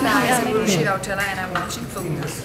my name is Urvashi Rautela and I'm watching Film News.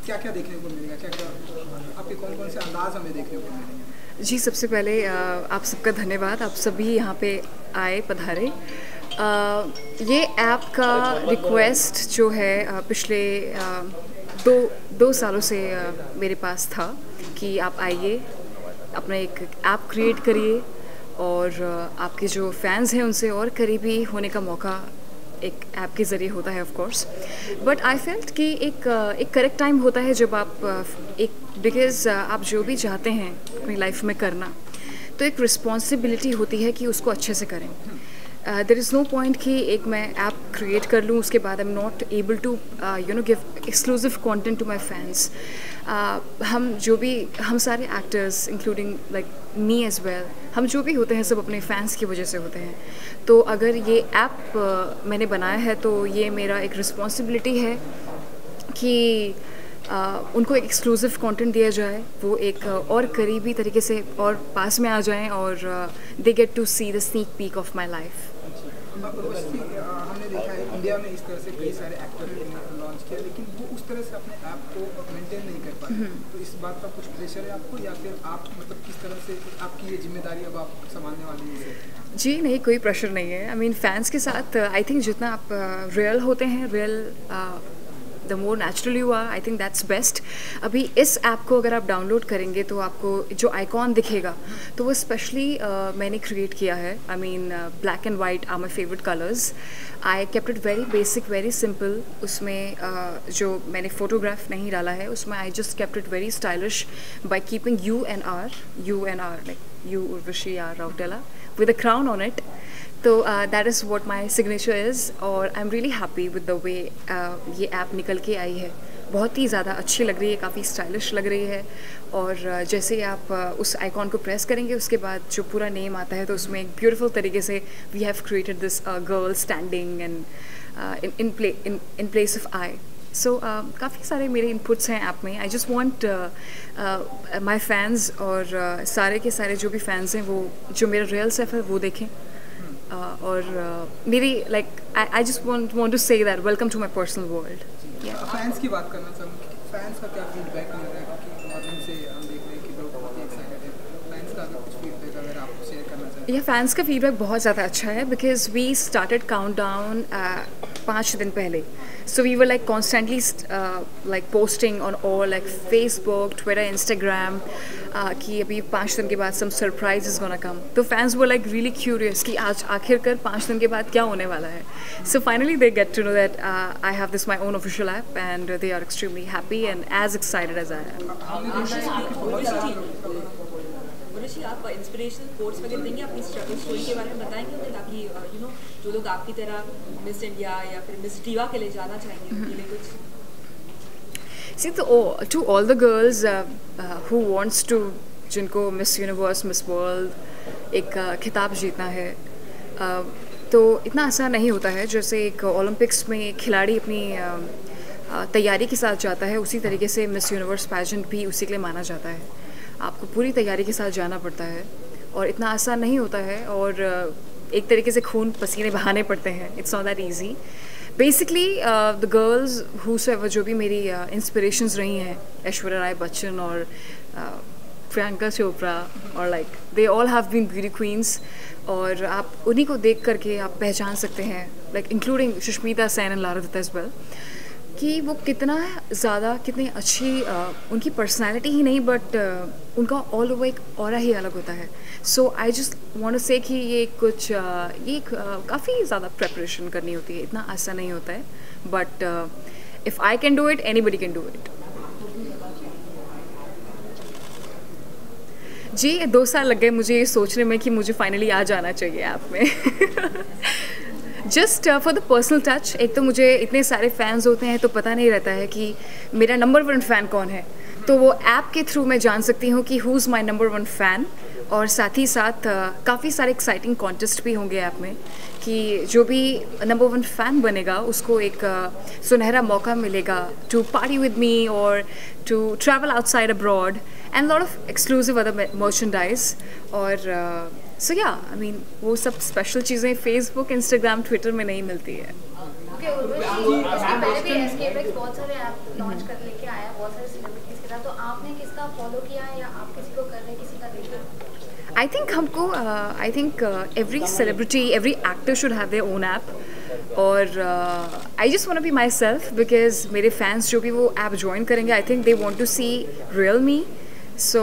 क्या क्या देखने को मिलेगा, क्या क्या आपके कौन कौन से अंदाज हमें देखने को मिलेंगे? जी, सबसे पहले आप सबका धन्यवाद, आप सभी यहाँ पे आए पधारे। ये ऐप का रिक्वेस्ट जो है पिछले दो सालों से मेरे पास था कि आप आइए, अपना एक ऐप क्रिएट करिए और आपके जो फैंस हैं उनसे और करीबी होने का मौका एक ऐप के ज़रिए होता है of course. But I felt कि एक करेक्ट टाइम होता है जब आप बिकॉज़ आप जो भी चाहते हैं अपनी लाइफ में करना, तो एक रिस्पॉन्सिबिलिटी होती है कि उसको अच्छे से करें। देयर इज़ नो पॉइंट कि एक मैं ऐप क्रिएट कर लूँ, उसके बाद I am not able to give exclusive content to my fans. हम सारे actors including like me as well, हम जो भी होते हैं सब अपने फैंस की वजह से होते हैं। तो अगर ये ऐप मैंने बनाया है तो ये मेरा एक रिस्पॉन्सिबिलिटी है कि उनको एक एक्सक्लूसिव कंटेंट दिया जाए, वो एक और करीबी तरीके से और पास में आ जाएं और they get to see the sneak peek of my life. हमने देखा है इंडिया में इस तरह से कई सारे एक्टर ने लॉन्च किया, लेकिन वो उस तरह से अपने ऐप को मेंटेन नहीं कर पाए। तो इस बात का कुछ प्रेशर है आपको, या फिर आप मतलब किस तरह से आपकी ये जिम्मेदारी अब आप संभालने वाली है? जी नहीं, कोई प्रेशर नहीं है। आई मीन फैंस के साथ आई थिंक जितना आप रियल होते हैं, real the more natural you are, I think that's best. अभी इस ऐप को अगर आप डाउनलोड करेंगे तो आपको जो आइकॉन दिखेगा तो वो स्पेशली मैंने क्रिएट किया है। I mean black and white are my favourite colours. I kept it very basic, very simple. उसमें जो मैंने फोटोग्राफ नहीं डाला है, उसमें I just kept it very stylish by keeping U N R like U Urvashi R Rautela with a crown on it. तो that is what my signature is और I'm really happy with the way ये app निकल के आई है। बहुत ही ज़्यादा अच्छी लग रही है, काफ़ी स्टाइलिश लग रही है। और जैसे आप उस आइकॉन को प्रेस करेंगे उसके बाद जो पूरा नेम आता है तो उसमें एक ब्यूटीफुल तरीके से we have created this girl standing and in place of I. So काफ़ी सारे मेरे इनपुट्स हैं ऐप में। I just want my fans और सारे के सारे जो भी फैंस हैं वो जो मेरा रियल सेल्फ है वो देखें। और मेरी like I just want to say that welcome to my personal world. Fans की बात करना चाहूँगी, फैंस का क्या फीडबैक मिल रहा है? क्योंकि मॉर्निंग से हम देख रहे हैं कि लोग बहुत एक्साइटेड हैं। फैंस का अगर कुछ फीडबैक अगर आप शेयर करना चाहें? फैंस का फीडबैक बहुत ज़्यादा अच्छा है because we started count down 5 दिन पहले। So we were like constantly like posting on all like Facebook, Twitter, Instagram कि अभी 5 दिन के बाद some surprise is gonna come. तो fans were like really curious कि आज आखिरकार 5 दिन के बाद क्या होने वाला है. So finally they get to know that I have this my own official app and they are extremely happy and as excited as I am. Urvashi, आप इंस्पिरेशनल कोट्स वगैरह देंगे, अपनी स्ट्रगल स्टोरी के बारे में बताएंगे उन्हें, ताकि जो लोग आपकी तरह मिस इंडिया या फिर मिस टीवा के लिए जाना चाहेंगे उनके लिए कुछ? See, to all the girls who wants to, जिनको मिस यूनिवर्स, मिस वर्ल्ड एक खिताब जीतना है, तो इतना आसान नहीं होता है। जैसे एक ओलंपिक्स में खिलाड़ी अपनी तैयारी के साथ जाता है, उसी तरीके से मिस यूनिवर्स पैजेंट भी उसी के लिए माना जाता है। आपको पूरी तैयारी के साथ जाना पड़ता है और इतना आसान नहीं होता है और एक तरीके से खून पसीने बहाने पड़ते हैं। It's not that easy. Basically the girls whosoever जो भी मेरी इंस्पिरेशंस रही हैं, ऐश्वर्या राय बच्चन और प्रियंका चोपड़ा और like they all have been beauty queens, और आप उन्हीं को देख करके आप पहचान सकते हैं, like including Sushmita Sen and Lara Dutta as well. कि वो कितना ज़्यादा कितनी अच्छी उनकी पर्सनालिटी ही नहीं बट उनका ऑल ओवर एक ऑरा ही अलग होता है. सो आई जस्ट वांट टू से कि ये कुछ ये काफ़ी ज़्यादा प्रेपरेशन करनी होती है, इतना आसान नहीं होता है. But if I can do it anybody can do it. जी 2 साल लग गए मुझे ये सोचने में कि मुझे फाइनली आ जाना चाहिए ऐप में. Just for the personal touch. एक तो मुझे इतने सारे फैंस होते हैं तो पता नहीं रहता है कि मेरा नंबर 1 फ़ैन कौन है. तो वो ऐप के थ्रू मैं जान सकती हूँ कि who is my number 1 fan. और साथ ही साथ काफ़ी सारे एक्साइटिंग कॉन्टेस्ट भी होंगे ऐप में कि जो भी नंबर 1 फ़ैन बनेगा उसको एक सुनहरा मौका मिलेगा टू पार्टी विद मी और to travel outside abroad and lot of exclusive other merchandise. और सो या आई मीन वो सब स्पेशल चीज़ें फेसबुक, इंस्टाग्राम, ट्विटर में नहीं मिलती है. ओके, उसके पहले भी एस्केपेक्स बहुत सारे ऐप लॉन्च कर लेके आया, बहुत सारे सेलिब्रिटीज़ के साथ. तो आपने किसका फॉलो किया है या आप किसी को कर रहे हैं, किसी का देख रहे हैं? आई थिंक हमको I think every celebrity, every actor should have their own app. और I just want to be myself because मेरे फैंस जो भी वो ऐप ज्वाइन करेंगे I think they want to see real me. So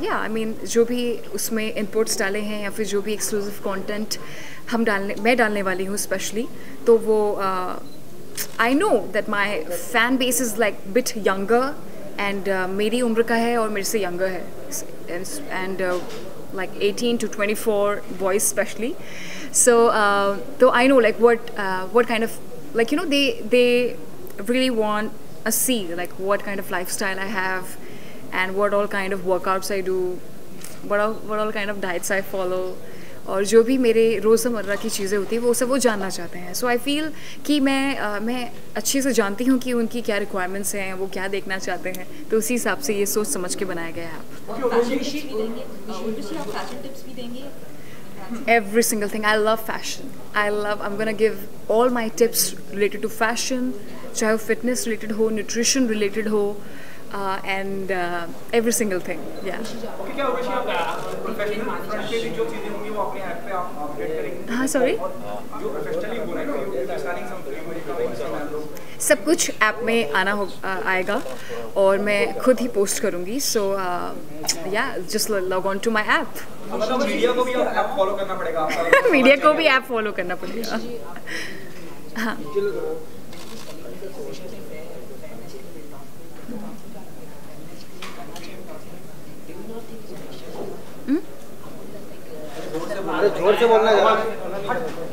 yeah I mean जो भी उसमें inputs डाले हैं या फिर जो भी एक्सक्लूसिव कंटेंट मैं डालने वाली हूँ स्पेशली, तो वो I know that my fan base is like bit younger and मेरी उम्र का है और मेरे से यंगर है and like 18 to 24 boys especially. So so I know like what kind of, like, you know, they really want to see like what kind of lifestyle I have and what all kind of workouts I do, what all kind of diets I follow. और जो भी मेरे रोज़मर्रा की चीज़ें होती हैं वो सब वो जानना चाहते हैं. सो आई फील कि मैं अच्छे से जानती हूँ कि उनकी क्या रिक्वायरमेंट्स हैं, वो क्या देखना चाहते हैं, तो उसी हिसाब से ये सोच समझ के बनाया गया है app. Every single thing. I love fashion. I'm gonna give all my tips related to fashion, चाहे वो फिटनेस रिलेटेड हो, न्यूट्रिशन रिलेटेड हो, and every single thing. Yeah. Okay, क्या होगा आप प्रोफेशनल फ्रंट पे जो चीजें होंगी वो अपने ऐप पे आप अपडेट करेंगे? हाँ, सॉरी. जो प्रोफेशनली हो रहा है ना, यू सेलिंग समथिंग, सब कुछ ऐप में आएगा और मैं खुद ही पोस्ट करूँगी. So yeah just log on to my app. मतलब मीडिया को भी ऐप फॉलो करना पड़ेगा आपका? मीडिया को भी ऐप फॉलो करना पड़ेगा. हाँ. जोर से बोलना जरा.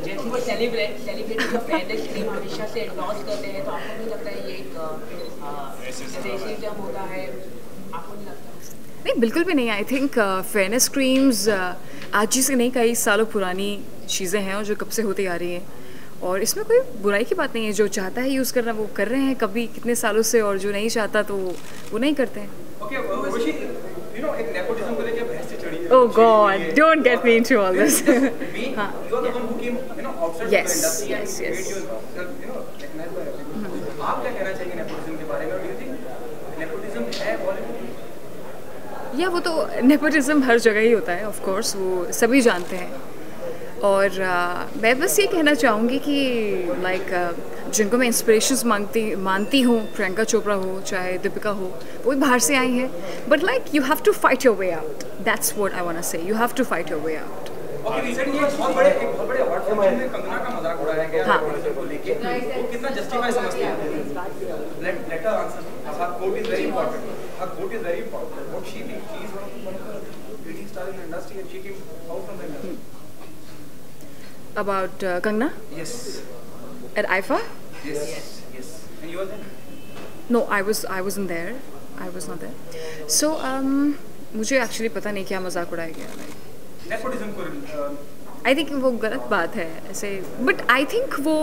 जैसे वो सेलिब्रिटी का फेयरनेस क्रीम हमेशा से एंडोर्स करते हैं, तो आपको नहीं लगता है ये एक रेसिज्म होता है? आपको नहीं लगता? नहीं, बिल्कुल भी नहीं. आई थिंक फेयरनेस क्रीम्स आज ही से नहीं, कई सालों पुरानी चीज़ें हैं और जो कब से होती आ रही हैं, और इसमें कोई बुराई की बात नहीं है. जो चाहता है यूज़ करना वो कर रहे हैं कभी कितने सालों से, और जो नहीं चाहता तो वो नहीं करते हैं. एक नेपोटिज्म को लेके बहस चढ़ी है. Oh God, don't get me into all this. You are the one who came, outside Yes, the industry. yes, yes. Recognized by everyone. आप क्या कहना चाहेंगे नेपोटिज्म के बारे में? Do you think नेपोटिज्म है बॉलीवुड? या वो तो नेपोटिज्म हर जगह ही होता है, ऑफ कोर्स वो सभी जानते हैं. और मैं बस ये कहना चाहूँगी कि जिनको मैं इंस्पिरेशंस मानती हूँ, प्रियंका चोपड़ा हो चाहे दीपिका हो, वो भी बाहर से आई हैं. But you have to fight your way out. That's what I want to say. You have to fight your way out. Okay, recently एक बहुत बड़े अवार्ड फंक्शन में कंगना का मजाक उड़ाया गया नेपोटिज्म को लेके. वो कितना जस्टिफाई समझते हैं? Let her answer. Her quote is very important. What she thinks, she is one of the leading stars in the industry and she came out from the industry. About Kangna? Yes. At IFA? Yes. And you were there? No, I wasn't there. I was not there. So मुझे actually पता नहीं क्या मजाक उड़ाया गया. Nepotism को I think वो गलत बात है ऐसे. बट आई थिंक वो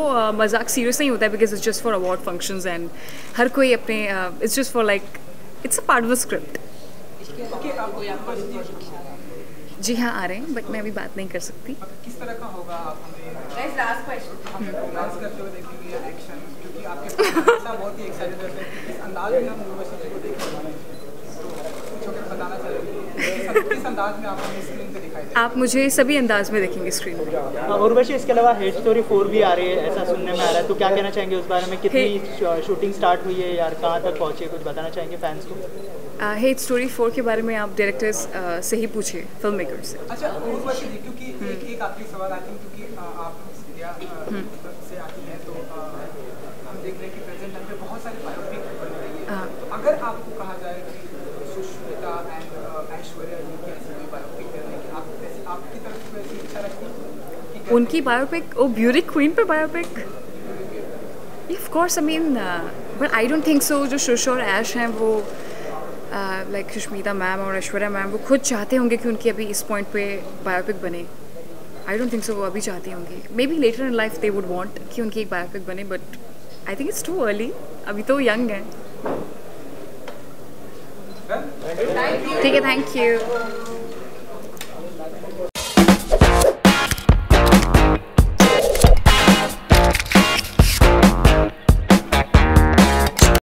मजाक सीरियस नहीं होता है because it's just for award functions and हर कोई अपने it's just for it's a part of the script. जी हाँ, आ रहे हैं, बट मैं अभी बात नहीं कर सकती. किस तरह का होगा? आप हमें लास्ट क्वेश्चन. हम रोमांस करते हुए देखेंगे या एक्शन, क्योंकि आपके बहुत ही एक्साइटेड रहते हैं इस अंदाज में हम यूनिवर्सिटी को देखने वाले हैं. बताना चाहेंगे किस अंदाज में आप हमें स्क्रीन पे दिखाई दें? आप मुझे सभी अंदाज में देखेंगे स्क्रीन पे। उर्वशी, इसके अलावा हेट स्टोरी 4 भी आ रही है, ऐसा सुनने में आ रहा है, तो क्या कहना चाहेंगे उस बारे में? कितनी शूटिंग स्टार्ट हुई है यार, कहाँ तक पहुँची है, कुछ बताना चाहेंगे फैंस को? हेट स्टोरी 4 के बारे में आप डायरेक्टर्स से ही पूछिए, फिल्म मेकर से। अच्छा उर्वशी जी, क्योंकि एक आखिरी सवाल आई थिंक, क्योंकि आप इंडिया से आती हैं तो हम देख रहे हैं कि प्रेजेंट टाइम पे बहुत सारे बायोपिक बन रही है, तो अगर आपको कहा जाए कि सुष्मिता एंड ऐश्वर्या जी की ऐसी कोई बायोपिक करने की, आप आपकी तरफ से ऐसी इच्छा रखती हैं? उनकी बायोपिक, ओ ब्यूटी क्वीन पे biopic, of course. I mean but I don't think so. जो शुश और ऐश हैं वो लाइक सुष्मिता मैम और ऐश्वर्या मैम वो खुद चाहते होंगे कि उनकी अभी इस पॉइंट पे बायोपिक बने। आई डोंट थिंक सो वो अभी चाहती होंगी। Maybe later in life they would want कि उनकी एक बायोपिक बने, but I think it's too early, अभी तो यंग है। ठीक है, थैंक यू।